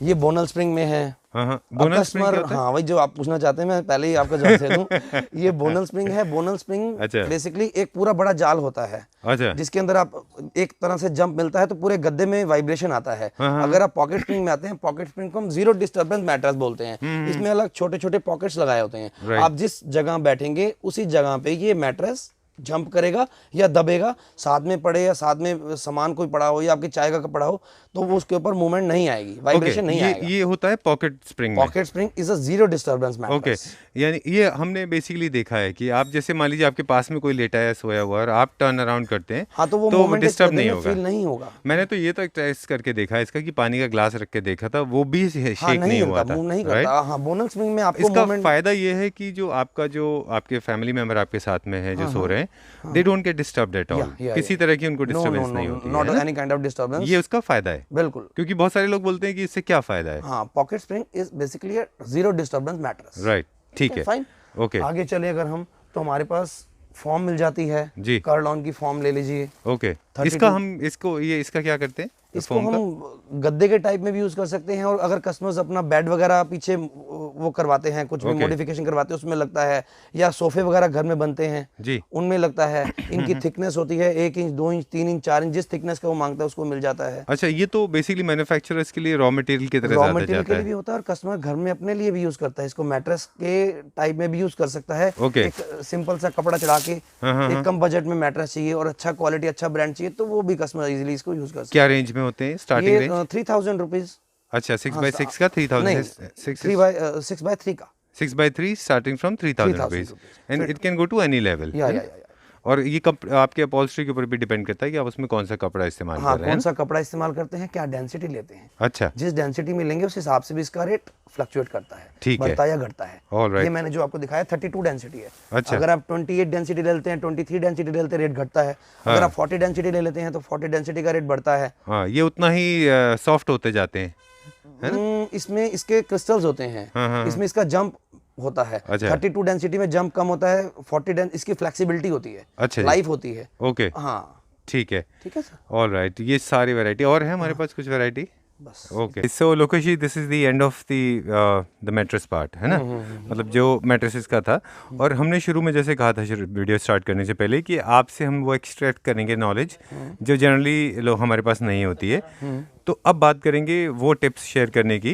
ये बोनल स्प्रिंग में है। हाँ। अब बोनस स्प्रिंग कस्टमर, क्या होता है? हाँ वही जो आप पूछना चाहते हैं, मैं पहले ही आपका जवाब दे दूं। ये बोनल स्प्रिंग है। बोनल स्प्रिंग अच्छा। बेसिकली एक पूरा बड़ा जाल होता है, अच्छा। जिसके अंदर आप एक तरह से जंप मिलता है तो पूरे गद्दे में वाइब्रेशन आता है। अगर आप पॉकेट स्प्रिंग में आते हैं, पॉकेट स्प्रिंग को हम जीरो डिस्टर्बेंस मैट्रेस बोलते हैं। इसमें अलग छोटे छोटे पॉकेट्स लगाए होते हैं। आप जिस जगह बैठेंगे उसी जगह पे ये मैट्रेस जंप करेगा या दबेगा। साथ में पड़े या साथ में सामान कोई पड़ा हो या आपकी चाय का कप पड़ा हो तो वो उसके ऊपर मूवमेंट नहीं आएगी, वाइब्रेशन नहीं आएगा। ये होता है पॉकेट स्प्रिंग में। Pocket spring is a zero disturbance okay, mattress. यानी ये हमने बेसिकली देखा है कि आप जैसे मान लीजिए आपके पास में कोई लेटा है, सोया हुआ है, और आप टर्न अराउंड करते हैं, हाँ, तो वो मोमेंट डिस्टर्ब नहीं होगा। फील नहीं होगा। मैंने तो ये तक टेस्ट करके देखा है इसका कि पानी का ग्लास रख के देखा था, वो भी शेक हाँ, नहीं हुआ हिलता, था। मूव नहीं राइट? करता। हाँ, बोनल स्प्रिंग में आपको इसका मोमेंट, फायदा ये है कि जो आपके फैमिली मेंबर आपके साथ में है, जो सो रहे हैं, they don't get disturbed at all. किसी तरह की उनको डिस्टर्बेंस नहीं होती नॉट है ना? Any kind of disturbance. ये उसका फायदा है, बिल्कुल। क्योंकि बहुत सारे लोग बोलते हैं कि इससे क्या फायदा है। हाँ, pocket spring is basically a zero disturbance mattress. Right, ठीक है। फाइन। ओके आगे चले अगर हम, तो हमारे पास फॉर्म मिल जाती है। जी। कर्ल-ऑन की फॉर्म ले लीजिए। ओके, 32 इसका क्या करते हैं? इसको फोम का? हम गद्दे के टाइप में भी यूज कर सकते हैं, और अगर कस्टमर्स अपना बेड वगैरह पीछे वो करवाते हैं, कुछ भी Okay. मॉडिफिकेशन करवाते हैं, उसमें लगता है, या सोफे वगैरह घर में बनते हैं जी। उनमें लगता है। इनकी थिकनेस होती है 1 इंच, 2 इंच, 3 इंच, 4 इंच, जिस थिकनेस का वो मांगता है उसको मिल जाता है। अच्छा, ये तो बेसिकली मैन्युफैक्चरर्स के लिए रॉ मटेरियल की तरह रॉ ज्यादा मटेरियल जाता के लिए है। भी होता है और कस्टमर घर में अपने लिए भी यूज करता है। इसको मैट्रेस के टाइप में भी यूज कर सकता है। Okay. एक सिंपल सा कपड़ा चढ़ा के, एक कम बजट में मैट्रेस चाहिए और अच्छा क्वालिटी, अच्छा ब्रांड चाहिए, तो वो भी कस्टमर इजीली इसको यूज कर सकता क्या रेंज में होते हैं? है। Starting range? ये 3000 रुपीज। अच्छा, 6x6 का 3000, 6x3 का 6x3 starting from 3000 rupees. Rupees, and it can go to any level. या। और ये आपके अपॉल्स्ट्री के ऊपर भी डिपेंड करता है कि आप उसमें कौन सा कपड़ा इस्तेमाल हाँ, कर रहे कौन हैं। सा कपड़ा इस्तेमाल करते हैं, क्या डेंसिटी लेते हैं। अच्छा, जिस डेंसिटी में लेंगे उस हिसाब से भी इसका रेट फ्लक्चुएट करता है, ठीक है। बढ़ता या घटता है। Alright. ये मैंने जो आपको दिखाया 32 डेंसिटी है। अच्छा। अगर आप 28 डेंसिटी लेते हैं, 23 डेंसिटी लेते हैं, रेट घटता है। अगर आप 40 डेंसिटी ले लेते हैं तो 40 डेंसिटी का रेट बढ़ता है। हाँ, ये उतना ही सॉफ्ट होते जाते हैं। इसमें इसके क्रिस्टल्स होते हैं। इसमें इसका जंप होता है। अच्छा। 32 डेंसिटी में जंप कम होता है, 40 इसकी फ्लेक्सिबिलिटी होती है, अच्छा जी। लाइफ होती है। ओके, हाँ, ठीक है। ठीक है सर। ऑल राइट, ये सारी वैरायटी और है हमारे पास कुछ वैरायटी। बस। Okay, so Lokesh ji, this is the end of the mattress part, है ना? मतलब जो मैट्रेसेस का था, और हमने शुरू में जैसे कहा था वीडियो स्टार्ट करने से पहले कि आपसे हम वो एक्सट्रैक्ट करेंगे नॉलेज जो जनरली लोग हमारे पास नहीं होती है। तो अब बात करेंगे वो टिप्स शेयर करने की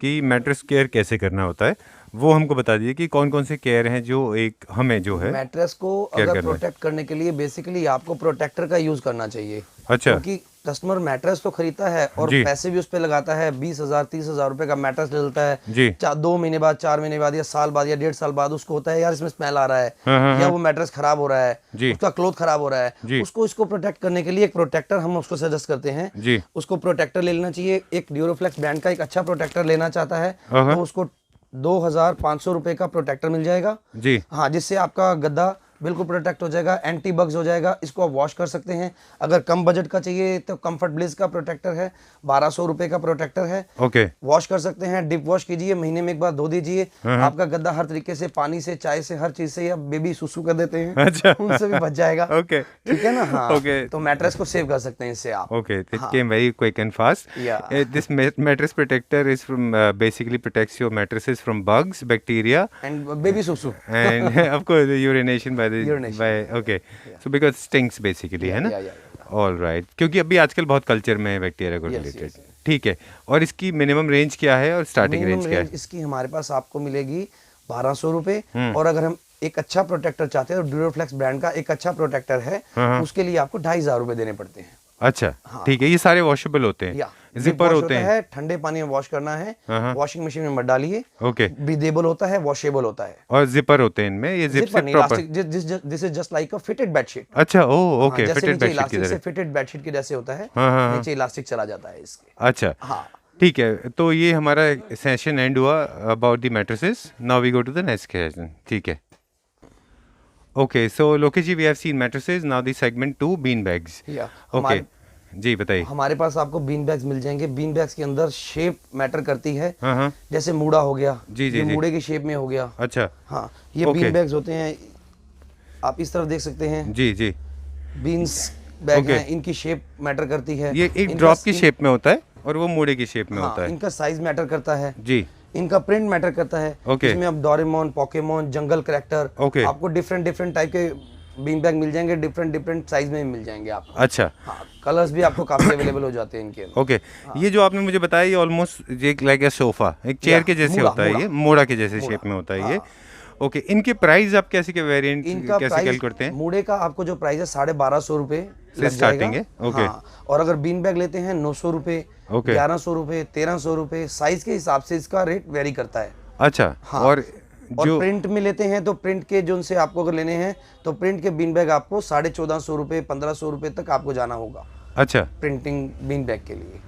कि मैट्रेस केयर कैसे करना होता है। वो हमको बता दीजिए कि कौन कौन से केयर हैं जो एक हमें जो है मैट्रेस को केयर अगर करना है। प्रोटेक्ट करने के लिए बेसिकली आपको प्रोटेक्टर का यूज करना चाहिए। अच्छा। क्योंकि कस्टमर मैट्रेस तो खरीदता है और जी। पैसे भी उस पे लगाता है, 20,000 30,000 रुपए का मैट्रेस ले लेता है। जी। 2 महीने बाद, 4 महीने बाद, या साल बाद, या 1.5 साल बाद उसको होता है यार इसमें स्मेल आ रहा है, या वो मैट्रेस खराब हो रहा है, जी। उसका क्लोथ खराब हो रहा जी। है। उसको इसको प्रोटेक्ट करने के लिए एक प्रोटेक्टर हम उसको सजेस्ट करते हैं। जी। उसको प्रोटेक्टर ले लेना चाहिए। एक ड्यूरोफ्लेक्स ब्रांड का एक अच्छा प्रोटेक्टर लेना चाहता है तो उसको 2,500 रुपए का प्रोटेक्टर मिल जाएगा। जी। हाँ, जिससे आपका गद्दा बिल्कुल प्रोटेक्ट हो जाएगा, एंटी बग्स हो जाएगा, इसको आप वॉश कर सकते हैं। अगर कम बजट का चाहिए तो कंफर्ट ब्लिस का प्रोटेक्टर है, 1200 रुपए का प्रोटेक्टर है, ओके वॉश कर सकते हैं। डिप वॉश कीजिए, महीने में एक बार धो दीजिए। आपका गद्दा हर तरीके से, पानी से, चाय से, हर चीज से, या बेबी सुसु कर देते हैं अच्छा उनसे भी बच जाएगा। ओके ठीक है ना। हाँ ओके तो मैट्रेस को सेव कर सकते हैं इससे आप। Okay, it came very quick and fast. Yeah. This mattress protector is from basically protects your mattresses from bugs, bacteria, and baby सुसु and of course the urination by the Urination. by okay. So because stinks basically है ना? yeah. All right. क्योंकि अभी आजकल बहुत culture में है bacteria को Yes, रिलेटेड। yes, ठीक है। और इसकी मिनिमम रेंज क्या है और स्टार्टिंग रेंज क्या है? इसकी हमारे पास आपको मिलेगी 1200 रुपए। और अगर हम एक अच्छा प्रोटेक्टर चाहते हैं तो ड्यूरोफ्लेक्स ब्रांड का एक अच्छा प्रोटेक्टर है, उसके लिए आपको 2500 रुपए देने पड़ते हैं। अच्छा ठीक है। ये सारे वॉशेबल होते हैं, जिपर होते हैं, ठंडे पानी में वॉश करना है, वॉशिंग मशीन में मत डालिए। ओके। ब्रीदेबल होता है, वॉशेबल होता है, और जिपर होते हैं इनमें, ये जिप से proper. This is just like a fitted bedsheet. अच्छा ओह ओके, फिटेड बेडशीट की तरह। फिटेड बेडशीट के जैसे होता है, नीचे इलास्टिक चला जाता है इसके। अच्छा ठीक है। तो ये हमारा सेशन एंड हुआ about the mattresses. Now we go to the next session. ठीक है। Okay so Lokesh ji, we have seen mattresses, now the segment 2 bean bags. Okay जी बताइए। हमारे पास आपको बीन बैग्स मिल जाएंगे। बीन बैग्स के अंदर शेप मैटर करती है। जैसे मूड़ा हो गया, जी मूड़े की शेप में हो गया। अच्छा हाँ, ये बीन बैग्स होते हैं, आप इस तरफ देख सकते हैं। जी जी, बीन्स बैग हैं, इनकी शेप मैटर करती है। ये एक ड्रॉप की शेप में होता है और वो मूड़े की शेप में होता है। इनका साइज मैटर करता है जी। इनका प्रिंट मैटर करता है। Okay. इसमें अब डोरेमोन, पोकेमोन, जंगल करैक्टर, Okay. आपको डिफरेंट टाइप के बीन बैग मिल जाएंगे, डिफरेंट साइज में मिल जाएंगे आपको। अच्छा हाँ, कलर्स भी आपको काफी अवेलेबल हो जाते हैं इनके अंदर। ओके ये जो आपने मुझे बताया, ये ऑलमोस्ट लाइक ए सोफा, एक चेयर के जैसे होता है, ये मोड़ा के जैसे शेप में होता है ये। ओके, इनके प्राइस आप कैसे के वेरिएंट कैसे कैलकुलेट करते हैं? मूड़े का आपको जो प्राइस है 1250 रुपए से स्टार्टिंग है। ओके। और अगर बीन बैग लेते हैं 900 रुपए, 1100 रुपए, 1300 रुपए, साइज के हिसाब से इसका रेट वेरी करता है। अच्छा। और जो प्रिंट में लेते हैं तो प्रिंट के जो उनसे आपको अगर लेने हैं तो प्रिंट के बीन बैग आपको 1450 रुपए, 1500 रुपए तक आपको जाना होगा। अच्छा, प्रिंटिंग बीन बैग के लिए।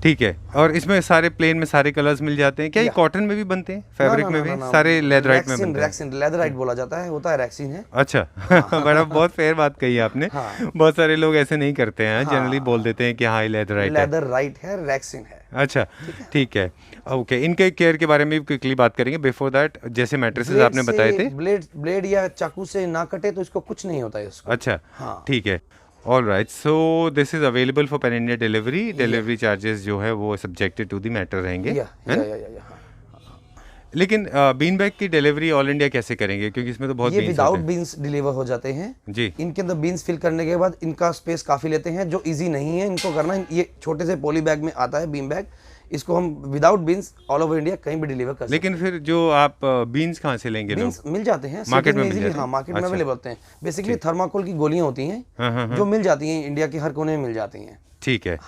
ठीक है। और इसमें सारे प्लेन में सारे कलर्स मिल जाते हैं क्या? ये कॉटन में भी बनते हैं, फैब्रिक में भी, सारे लेदराइट में बनते हैं? रैक्सिन, लेदराइट बोला जाता है, होता है रैक्सिन है। अच्छा बड़ा बहुत फेयर बात कही आपने। बहुत सारे लोग ऐसे नहीं करते हैं, जनरली बोल देते हैं कि हाँ लेदराइट है। लेदराइट है, रैक्सिन है। अच्छा ठीक है। ओके, इनके केयर के बारे में भी क्विकली बात करेंगे। बिफोर दैट, जैसे मैट्रेसेस आपने बताए थे, ब्लेड या चाकू से ना कटे तो इसको कुछ नहीं होता है इसको। अच्छा ठीक है। All right, so this is available for pan India delivery. Delivery charges जो है वो सब्जेक्टेड टू द मैटर रहेंगे। लेकिन बीन बैग की डिलीवरी ऑल इंडिया कैसे करेंगे? क्योंकि इसमें तो बहुत ये विदाउट बीन्स डिलीवर हो जाते हैं जी। इनके अंदर बीन्स फिल करने के बाद इनका स्पेस काफी लेते हैं, जो इजी नहीं है इनको करना। ये छोटे से पॉली बैग में आता है बीन बैग, इसको हम without beans all over India कहीं भी डिलीवर कर सकते हैं। लेकिन फिर जो आप बीन्स कहाँ से लेंगे? बीन्स मिल जाते हैं मार्केट में, हाँ मार्केट में अवेलेबल होते हैं। बेसिकली थर्माकोल की गोलियां होती हैं जो मिल जाती हैं, इंडिया के हर कोने में मिल जाती हैं। ठीक है।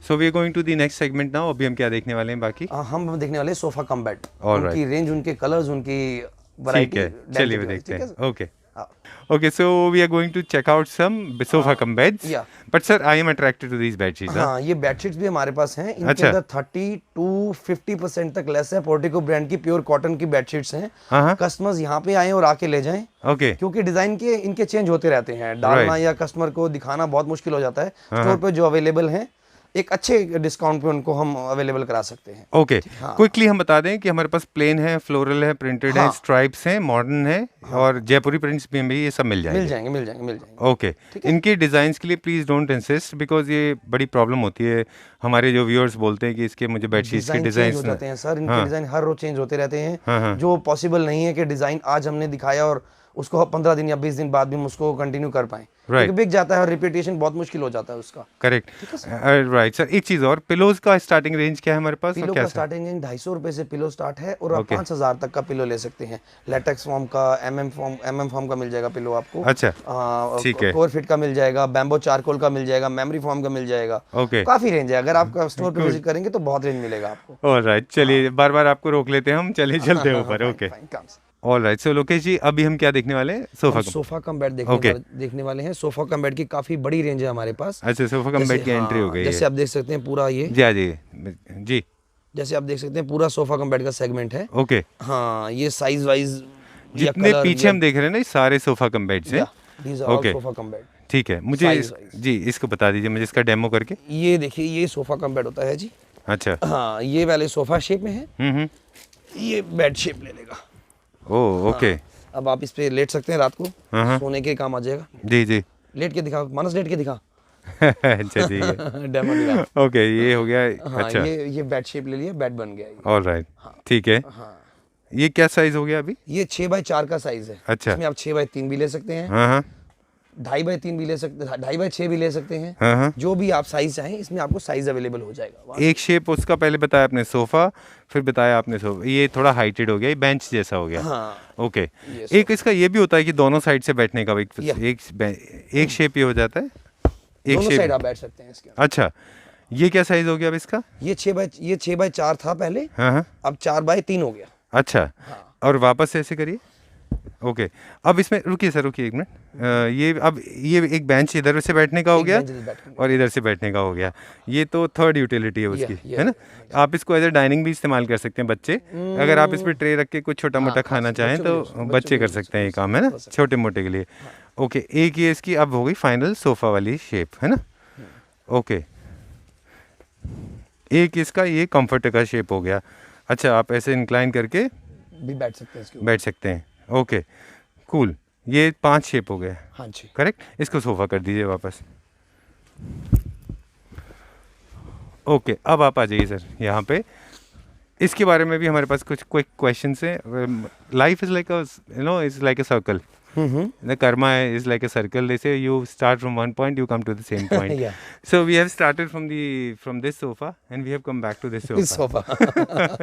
So we are going to the next segment now. अभी हम क्या देखने वाले हैं बाकी? हम देखने वाले सोफा कम बेड, उनकी रेंज, उनके कलर्स, उनकी वैरायटी। ठीक है, चलिए वो देखते हैं। Okay okay, so we are going to check out some sofa cum beds. But sir, I am attracted to these bedsheets. हाँ, ये बेडशीट्स भी हमारे पास हैं। इनके अंदर 30 to 50% तक लेस है। पोर्टिको ब्रांड की प्योर कॉटन की बेडशीट्स हैं। कस्टमर्स यहाँ पे आए और आके ले जाएं। ओके, क्योंकि डिजाइन के इनके चेंज होते रहते हैं, डालना या कस्टमर को दिखाना बहुत मुश्किल हो जाता है। स्टोर पे जो अवेलेबल हैं एक अच्छे डिस्काउंट पे उनको हम अवेलेबल करा सकते हैं। ओके, क्विकली हम बता दें कि हमारे पास प्लेन है, फ्लोरल है, प्रिंटेड है, स्ट्राइप्स हैं, मॉडर्न है और जयपुरी प्रिंट्स भी ये सब मिल जाएंगे। ओके, इनके डिजाइन्स के लिए प्लीज डोंट इंसिस्ट, बिकॉज ये बड़ी प्रॉब्लम होती है। हमारे जो व्यूअर्स बोलते हैं कि इसके मुझे बेडशीट्स के डिजाइन हो जाते हैं सर, इनके डिजाइन हर रोज चेंज होते रहते हैं। जो पॉसिबल नहीं है कि डिजाइन आज हमने दिखाया और उसको 15 दिन या 20 दिन बाद भी हम उसको कंटिन्यू कर पाएं। राइट, बिक जाता है और रिपीटेशन बहुत मुश्किल हो जाता है उसका। Correct, right sir. एक चीज और, पिलोज का स्टार्टिंग रेंज क्या है हमारे पास? पिलो का स्टार्टिंग रेंज 250 रुपए से पिलो स्टार्ट है और आप 5000 तक का पिलो ले सकते हैं। लेटेक्स फॉर्म का, एमएम फॉर्म का मिल जाएगा पिलो आपको। अच्छा ठीक है। कोर फिट का मिल जाएगा, बैम्बो चारकोल का मिल जाएगा, मेमोरी फॉर्म का मिल जाएगा। ओके, काफी रेंज है। अगर आप स्टोर पे विजिट करेंगे तो बहुत रेंज मिलेगा आपको। ऑलराइट, चलिए बार बार आपको रोक लेते हैं हम, चलिए चलते हैं ऊपर। Okay, alright. So Lokesh ji, अभी हम क्या देखने वाले हैं? सोफा कम बेड देखने वाले हैं। सोफा कम बेड की काफी बड़ी रेंज है हमारे पास। अच्छा, सोफा कम बेड की एंट्री हो गई है। जैसे आप देख सकते हैं पूरा ये जी जैसे आप देख सकते हैं पूरा सोफा कम बेड का सेगमेंट है। ओके, हाँ, ये साइज वाइज जितने पीछे हम देख रहे हैं ना, ये सारे सोफा कम बेड्स हैं। these are all Okay. sofa cum bed। ठीक है, मुझे Size wise। जी इसको बता दीजिए मुझे इसका डेमो करके। ये देखिए, ये सोफा कम बेड होता है जी। अच्छा। हाँ, ये वाले सोफा शेप में है, हम्म। ये बेड शेप ले लेगा। Oh okay. अब आप इस पे लेट सकते हैं रात को, हाँ। सोने के काम आ जाएगा। जी जी। लेट के दिखा मानस, लेट के दिखा। अच्छा ठीक है। डेमो दिखा। ओके, ये हो गया। हाँ, अच्छा, ये बेड शेप ले लिया, बेड बन गया ये। ऑलराइट, ठीक है। हाँ, ये क्या साइज हो गया अभी? ये 6x4 का साइज है। अच्छा। इसमें आप 6x3 भी ले सकते हैं, हाँ हाँ 2.5x3 भी ले सकते हैं, 2.5x6 भी ले सकते हैं। हाँ। जो भी आप साइज चाहें, इसमें आपको साइज अवेलेबल हो जाएगा। एक शेप उसका पहले बताया आपने सोफा, फिर बताया आपने सोफा, ये थोड़ा हाइटेड हो गया, ये बेंच जैसा हो गया। हाँ, ओके। ये एक इसका ये भी होता है कि दोनों साइड से बैठने का Yeah. एक शेप ये हो जाता है, एक दोनों साइड शेप। आप बैठ सकते हैं इसके। अच्छा, ये क्या साइज हो गया अब इसका? ये 6x4 था पहले, हाँ, अब 4x3 हो गया। अच्छा। और वापस से ऐसे करिए। ओके, अब इसमें रुकिए सर, रुकिए एक मिनट। ये अब ये एक बेंच इधर से बैठने का हो एक गया बेंच इधर बैठने और इधर से बैठने का हो गया। ये तो थर्ड यूटिलिटी है उसकी, Yeah, है ना? आप इसको एज ए डाइनिंग भी इस्तेमाल कर सकते हैं बच्चे, अगर आप इस पर ट्रे रख के कुछ छोटा मोटा खाना चाहें तो बच्चे कर सकते हैं ये काम, है ना, छोटे मोटे के लिए। ओके, एक ये इसकी अब हो गई फाइनल सोफा वाली शेप, है ना? ओके, एक इसका ये कंफर्ट का शेप हो गया। अच्छा, आप ऐसे इंक्लाइन करके भी बैठ सकते हैं इसके ऊपर। बैठ सकते हैं। Okay, cool. ये 5 शेप हो गए, हाँ जी। करेक्ट। इसको सोफा कर दीजिए वापस। ओके, अब आप आ जाइए सर यहाँ पे। इसके बारे में भी हमारे पास कुछ क्विक क्वेश्चंस हैं। Life is like is like a circle. The karma is like a circle. They say you start from one point, you come to the same point. Yeah. So we have started from this sofa, and we have come back to this sofa. इस sofa.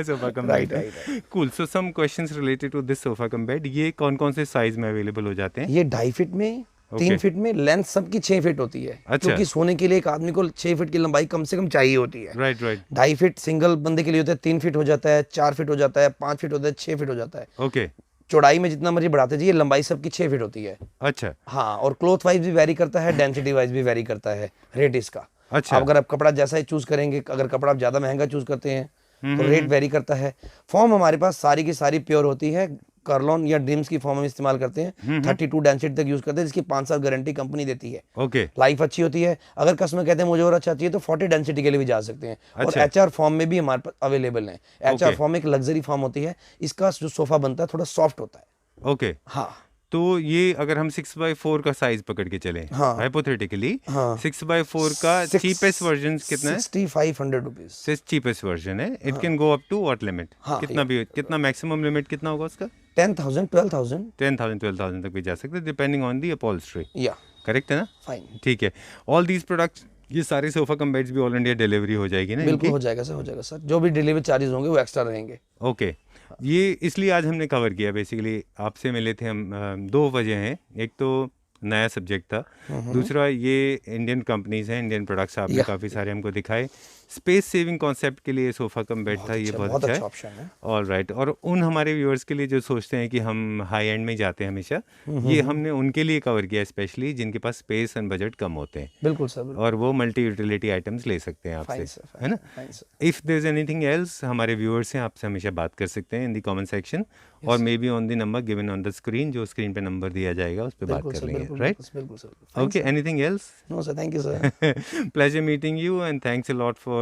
sofa come Right, bed. right. Cool. So some questions related to this sofa come bed. ये कौन-कौन से size में available हो जाते हैं? ये 2.5 feet में, 3 फीट में, लेंथ सबकी 6 फीट होती है। अच्छा। क्योंकि सोने के लिए एक आदमी को 6 फीट की लंबाई कम से कम चाहिए होती है। Right right. 2.5 फीट सिंगल बंदे के लिए होता है, 3 फीट हो जाता है, 4 फीट हो जाता है, 5 फीट होता है, 6 फीट हो जाता है। ओके। चौड़ाई में जितना मर्जी बढ़ाते जाइए, लंबाई सबकी 6 फीट होती है। अच्छा हाँ, और क्लॉथ वाइज भी वेरी करता है, डेंसिटी वाइज भी वेरी करता है रेट इसका। अच्छा। अब अगर आप कपड़ा जैसा ही चूज करेंगे, अगर कपड़ा आप ज्यादा महंगा चूज करते हैं तो रेट वेरी करता है। फॉर्म हमारे पास सारी की सारी प्योर होती है, कर्लॉन या ड्रीम्स की फॉर्म हम इस्तेमाल करते हैं। 32 डेंसिटी तक यूज करते हैं, जिसकी 5 साल गारंटी कंपनी देती है। ओके। लाइफ अच्छी होती है। अगर कस्टमर कहते हैं मुझे और अच्छा चाहिए तो 40 डेंसिटी के लिए भी जा सकते हैं। और अच्छा। HR फॉर्म में भी हमारे पास अवेलेबल है। HR फॉर्म एक लग्जरी फॉर्म होती है, इसका जो सोफा बनता है थोड़ा सॉफ्ट होता है। ओके। हाँ, तो ये अगर हम 6x4 का साइज पकड़ के चलें, हाँ। हाइपोथेटिकली, हाँ। 6x4 का चीपेस्ट वर्जन कितना है? 6500 रुपीज। से चीपेस्ट वर्जन है। It can go up to what limit? हाँ, कितना भी, कितना मैक्सिमम लिमिट कितना होगा उसका? 10,000 12,000। 10,000 12,000 तक भी जा सकते हैं, डिपेंडिंग ऑन दी अपॉल्स्ट्री। या करेक्ट है ना? फाइन, ठीक है। ऑल दीज प्रोडक्ट्स, ये सारे सोफा कम बेड्स भी ऑल इंडिया डिलीवरी हो जाएगी ना? बिल्कुल हो जाएगा सर, हो जाएगा सर। जो भी डिलीवरी चार्जेस होंगे वो एक्स्ट्रा रहेंगे। ओके। ये इसलिए आज हमने कवर किया, बेसिकली आपसे मिले थे हम। 2 वजह हैं, एक तो नया सब्जेक्ट था, दूसरा ये इंडियन कंपनीज हैं, इंडियन प्रोडक्ट्स आपने काफ़ी सारे हमको दिखाए। स्पेस सेविंग कॉन्सेप्ट के लिए सोफा कम बेड था, ये बहुत अच्छा ऑप्शन है। All right. और उन हमारे व्यूअर्स के लिए जो सोचते हैं कि हम हाई एंड में जाते हैं हमेशा, ये हमने उनके लिए कवर किया स्पेशली, जिनके पास स्पेस एंड बजट कम होते हैं, बिल्कुल सर, बिल्कुल। और वो मल्टी यूटिलिटी आइटम्स ले सकते हैं फाइन आपसे, सर, है ना? Fine sir. If there is anything else, हमारे व्यूअर्स हैं, आपसे हमेशा बात कर सकते हैं इन द कमेंट सेक्शन, और may be on the number given on the screen, जो स्क्रीन पे नंबर दिया जाएगा उस पर बात बिल्कुल कर सर, लेंगे, बिल्कुल, राइट? बिल्कुल sir. Okay, anything else? No sir, thank you sir. Pleasure meeting you, and thanks a lot for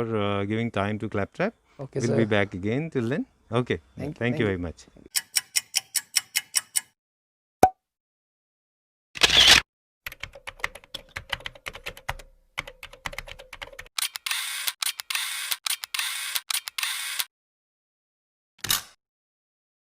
giving time to Claptrap. Okay, We'll sir. be back again till then. Okay, thank you very much.